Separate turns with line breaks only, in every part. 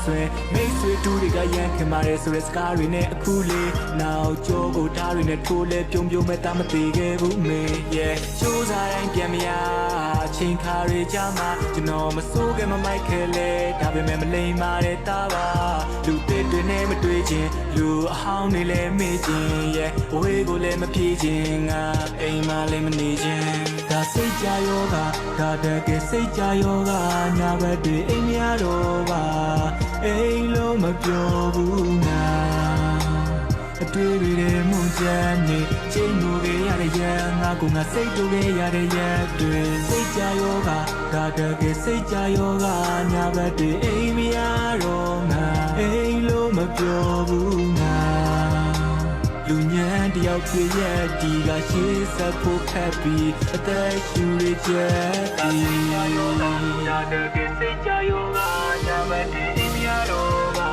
ဆွဲမိတ်ဆွေတူတွေကရန်ခင်မာရဲဆိုတဲ့စကားတွေနဲ့အခုလေးနောက်ကြောကိုဓာတ်တွေနဲ့ထိုးလဲပြုံပြုံမဲ့တာမသေးခဲ့ဘူးမေ yeah စူးစားတိုင်းပြန်မရချိန်ခါတွေကြမှာကျွန်တော်မစိုးခဲ့မမိုက်ခဲလဲဒါပေမဲ့မလိမ်မာတဲ့တာပါလူတစ်တွေနဲ့မတွေ့ချင်းလူအဟောင်းတွေလည်းမေ့ချင်း yeah ဝေးကိုလည်းမပြေးချင်းငါအိမ်မှာလည်းမနေချင်းဒါစိတ်ကြယောဂဒါတကယ်စိတ်ကြယောဂညာဘက်တွေအိမ်များတော့ပါအိမ်လုံးမပြောဘူးငါအတွေ့တွေနဲ့မွန်ချမ်းနေချိန်ငိုခဲ့ရတဲ့ရန်ငါကငါစိတ်တူခဲ့ရတဲ့ရက်တွေစိတ်ကြယောဂဒါတကယ်စိတ်ကြယောဂညာဘက်တွေအိမ်များတော့ငါအိမ်လုံးမပြောဘူးငါလူညံတယောက်ဖြစ်ရဲ့ဒီကရှေ့ဆက်ဖို့ခက်ပြီးအသက်ရှူရချက်ဒီယောဂညာတကယ်စိတ်ကြယောဂညာဘက်တွေအိမ်များတော့ငါ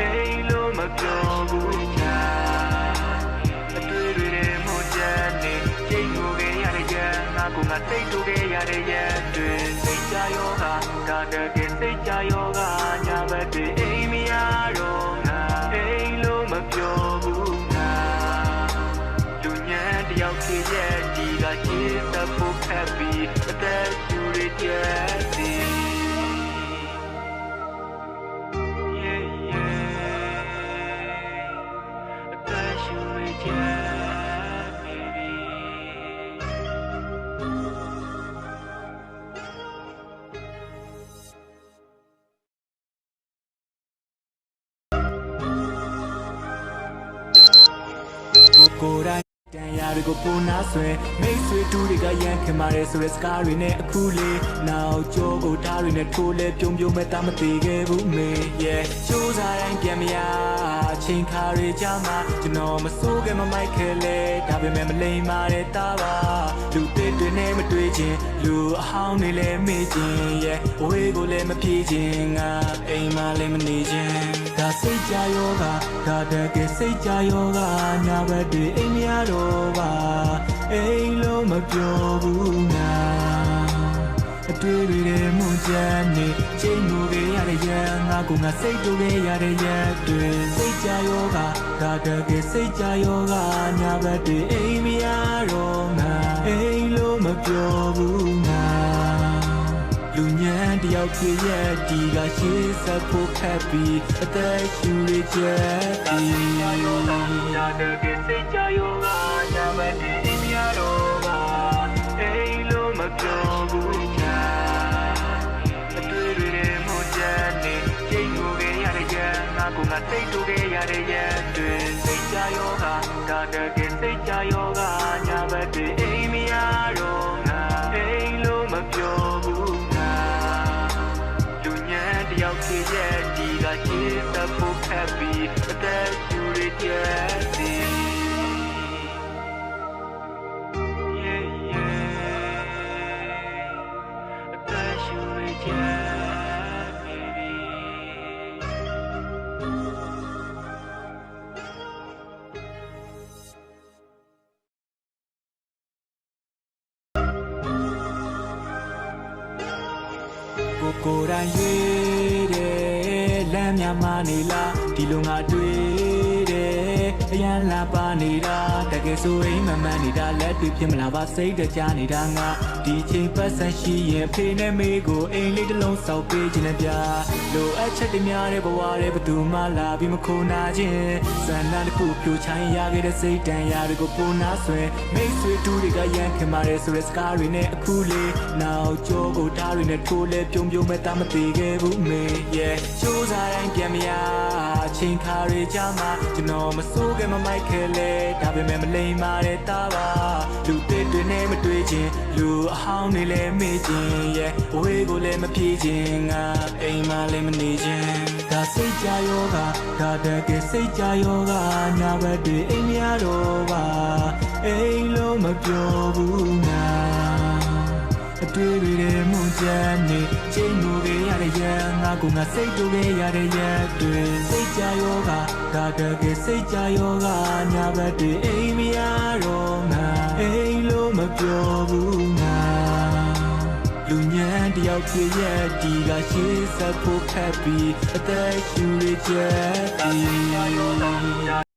အိမ်လုံးမပြောဘူးချာအတွေ့တွေနဲ့မကြမ်းနေချိန်ကိုခဲ့ရတဲ့ရန်ငါကငါစိတ်တူခဲ့ရတဲ့ရက်တွေစိတ်ကြယောဂဒါတကယ်စိတ်ကြယောဂညာဘက်တွေအိမ်များတော့ငါအိမ်လုံးမပြောဘူးငါလူညံတယောက်ဖြစ်ရဲ့ဒီကရှေ့သက်ဖို့ခက်ပြီးအသက်ရှူရချက်ဒီ ကိုယ်တိုင်တန်ရာတွေကိုပုံနာဆွဲမိတ်ဆွေတူတွေကရန်ခင်မာရဲဆိုတဲ့စကားတွေနဲ့အခုလေးနောက်ကြောကိုဓာတ်တွေနဲ့ထိုးလဲပြုံပြုံမဲ့တာမသေးခဲ့ဘူးမေ yeah စူးစားတိုင်းပြန်မရချိန်ခါတွေကြမှာကျွန်တော်မစိုးခဲ့မမိုက်ခဲလဲဒါပေမဲ့မလိမ်မာတဲ့တာပါလူတစ်တွေနဲ့မတွေ့ချင်းလူအဟောင်းတွေလည်းမေ့ချင်း yeah ဝေးကိုလည်းမပြေးချင်းငါအိမ်မှာလည်းမနေချင်းဒါစိတ်ကြယောဂဒါတကယ်စိတ်ကြယောဂညာဘက်တွေအိမ်များတော့ပါအိမ်လုံးမပြောဘူးငါအတွေ့တွေနဲ့မွန်ချမ်းနေချိန်ငိုခဲ့ရတဲ့ရန်ငါကငါစိတ်တူခဲ့ရတဲ့ရက်တွေစိတ်ကြယောဂဒါတကယ်စိတ်ကြယောဂညာဘက်တွေအိမ်များတော့ငါအိမ်လုံးမပြောဘူးငါလူညံတယောက်ဖြစ်ရဲ့ဒီကရှေ့ဆက်ဖို့ခက်ပြီးအသက်ရှူရချက်ဒီယောဂညာတကယ်စိတ်ကြယောဂညာဘက်တွေအိမ်များတော့ပါအိမ်လုံးမပြောဘူးချာအတွေ့တွေနဲ့မကြမ်းနေချိန်ကိုခဲ့ရတဲ့ရန်ငါကငါစိတ်တူခဲ့ရတဲ့ရက်တွေစိတ်ကြယောဂဒါတကယ်စိတ်ကြယောဂညာဘက်တွေအိမ်များတော့ငါအိမ်လုံးမပြောဘူးလူညံတယောက်ဖြစ်ရဲ့ဒီကရှေ့သက်ဖို့ခက်ပြီးအသက်ရှူရချက်ဒီ ကိုယ်တိုင်ရွေးတယ်လမ်းမြမနေလားဒီလိုငါတွေ့တယ်အရန်လာပါနေတာတကယ်ဆိုရင်မမှန်နေတာလက်တွေ့ဖြစ်မလားပါစိတ်တကြနေတာငါဒီချိန်ပတ်စံရှိရင်ဖေနဲ့မေကိုအိမ်လေးတစ်လုံးစောက်ပေးခြင်းနဲ့ဗျာလိုအပ်ချက်တွေများတဲ့ဘဝတွေဘယ်သူမှလာပြီးမခိုးနာခြင်းစံနာတစ်ခုပြိုချိုင်းရခဲ့တဲ့စိတ်တန်ရာတွေကိုပုံနာဆွဲမိတ်ဆွေတူတွေကရန်ခင်မာရဲဆိုတဲ့စကားတွေနဲ့အခုလေးနောက်ကြောကိုဓာတ်တွေနဲ့ထိုးလဲပြုံပြုံမဲ့တာမသေးခဲ့ဘူးမေ yeah စူးစားတိုင်းပြန်မရချိန်ခါတွေကြမှာကျွန်တော်မစိုးခဲ့မမိုက်ခဲလဲဒါပေမဲ့မလိမ်မာတဲ့တာပါလူတစ်တွေနဲ့မတွေ့ချင်းလူအဟောင်းတွေလည်းမေ့ချင်း yeah ဝေးကိုလည်းမပြေးချင်းငါအိမ်မှာလည်းမနေချင်းဒါစိတ်ကြယောဂဒါတကယ်စိတ်ကြယောဂညာဘက်တွေအိမ်များတော့ပါအိမ်လုံးမပြောဘူးငါအတွေ့တွေနဲ့မွန်ချမ်းနေချိန်ငိုခဲ့ရတဲ့ရန်ငါကငါစိတ်တူခဲ့ရတဲ့ရက်တွေစိတ်ကြယောဂဒါတကယ်စိတ်ကြယောဂညာဘက်တွေအိမ်များတော့ငါအိမ်လုံးမပြောဘူးငါ လူညံတယောက်ဖြစ်ရဲ့ဒီကရှေ့ဆက်ဖို့ခက်ပြီးအသက်ရှူရချက်ဒီ